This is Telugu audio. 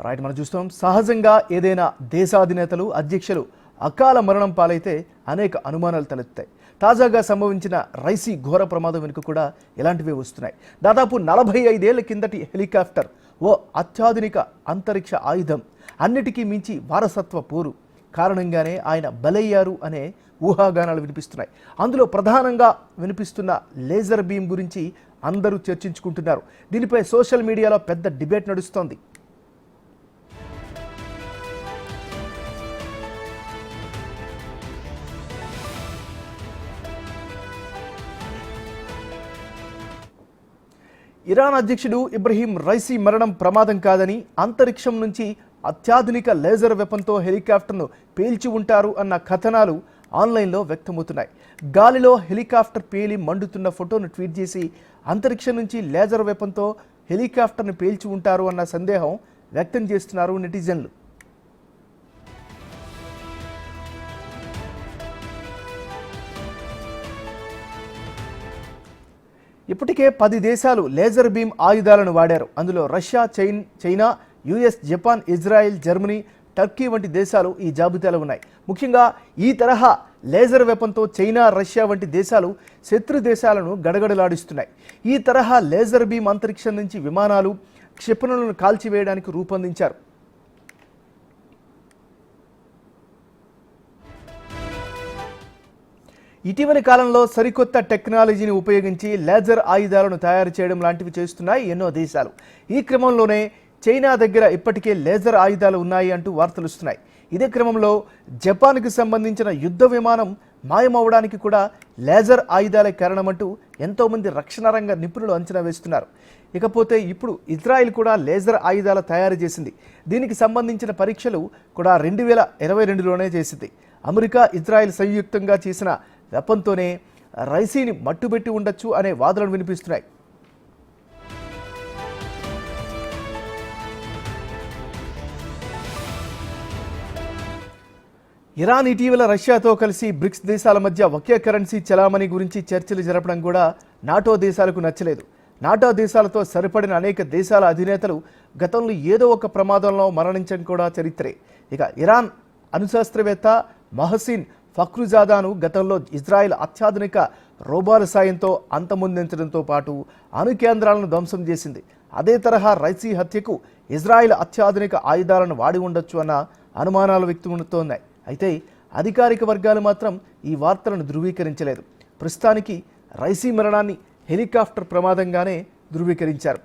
రైట్, మనం చూస్తాం సహజంగా ఏదైనా దేశాధినేతలు అధ్యక్షులు అకాల మరణం పాలైతే అనేక అనుమానాలు తలెత్తాయి. తాజాగా సంభవించిన రైసీ ఘోర ప్రమాదం వెనుక కూడా ఇలాంటివే వస్తున్నాయి. దాదాపు 45 ఏళ్ల కిందటి హెలికాప్టర్ ఓ అత్యాధునిక అంతరిక్ష ఆయుధం, అన్నిటికీ మించి వారసత్వ పోరు కారణంగానే ఆయన బలయ్యారు అనే ఊహాగానాలు వినిపిస్తున్నాయి. అందులో ప్రధానంగా వినిపిస్తున్న లేజర్ బీమ్ గురించి అందరూ చర్చించుకుంటున్నారు. దీనిపై సోషల్ మీడియాలో పెద్ద డిబేట్ నడుస్తోంది. ఇరాన్ అధ్యక్షుడు ఇబ్రహీం రైసీ మరణం ప్రమాదం కాదని, అంతరిక్షం నుంచి అత్యాధునిక లేజర్ వెపన్తో హెలికాప్టర్ను పేల్చి ఉంటారు అన్న కథనాలు ఆన్లైన్లో వ్యక్తమవుతున్నాయి. గాలిలో హెలికాప్టర్ పేలి మండుతున్న ఫోటోను ట్వీట్ చేసి అంతరిక్షం నుంచి లేజర్ వెపన్తో హెలికాప్టర్ను పేల్చి ఉంటారు అన్న సందేహం వ్యక్తం చేస్తున్నారు నెటిజన్లు. ఇప్పటికే 10 దేశాలు లేజర్ బీమ్ ఆయుధాలను వాడారు. అందులో Russia, China, US, Japan, Israel, Germany, Turkey వంటి దేశాలు ఈ జాబితాలో ఉన్నాయి. ముఖ్యంగా ఈ తరహా లేజర్ వెపన్తో చైనా, రష్యా వంటి దేశాలు శత్రు దేశాలను గడగడలాడిస్తున్నాయి. ఈ తరహా లేజర్ బీమ్ అంతరిక్షం నుంచి విమానాలు, క్షిపణులను కాల్చివేయడానికి రూపొందించారు. ఇటీవలి కాలంలో సరికొత్త టెక్నాలజీని ఉపయోగించి లేజర్ ఆయుధాలను తయారు చేయడం లాంటివి చేస్తున్నాయి ఎన్నో దేశాలు. ఈ క్రమంలోనే చైనా దగ్గర ఇప్పటికే లేజర్ ఆయుధాలు ఉన్నాయి అంటూ వార్తలు వస్తున్నాయి. ఇదే క్రమంలో జపాన్కి సంబంధించిన యుద్ధ విమానం మాయమవడానికి కూడా లేజర్ ఆయుధాలే కారణమంటూ ఎంతోమంది రక్షణ రంగ నిపుణులు అంచనా వేస్తున్నారు. ఇకపోతే ఇప్పుడు ఇజ్రాయెల్ కూడా లేజర్ ఆయుధాల తయారు చేసింది. దీనికి సంబంధించిన పరీక్షలు కూడా 2022లోనే చేసింది. అమెరికా, ఇజ్రాయెల్ సంయుక్తంగా చేసిన వెపన్తోనే రైసీని మట్టుబెట్టి ఉండొచ్చు అనే వాదనలు వినిపిస్తున్నాయి. ఇరాన్ ఇటీవల రష్యాతో కలిసి బ్రిక్స్ దేశాల మధ్య ఒకే కరెన్సీ చలామణి గురించి చర్చలు జరపడం కూడా నాటో దేశాలకు నచ్చలేదు. నాటో దేశాలతో సరిపడిన అనేక దేశాల అధినేతలు గతంలో ఏదో ఒక ప్రమాదంలో మరణించడం కూడా చరిత్రే. ఇక ఇరాన్ అణుశాస్త్రవేత్త మహసిన్ ఫక్రుజాదాను గతంలో ఇజ్రాయెల్ అత్యాధునిక రోబాల సాయంతో అంతమొందించడంతో పాటు అణు కేంద్రాలను ధ్వంసం చేసింది. అదే తరహా రైసీ హత్యకు ఇజ్రాయెల్ అత్యాధునిక ఆయుధాలను వాడి ఉండొచ్చు అన్న అనుమానాలు వ్యక్తమవుతున్నాయి. అయితే అధికారిక వర్గాలు మాత్రం ఈ వార్తలను ధృవీకరించలేదు. ప్రస్తుతానికి రైసీ మరణాన్ని హెలికాప్టర్ ప్రమాదంగానే ధృవీకరించారు.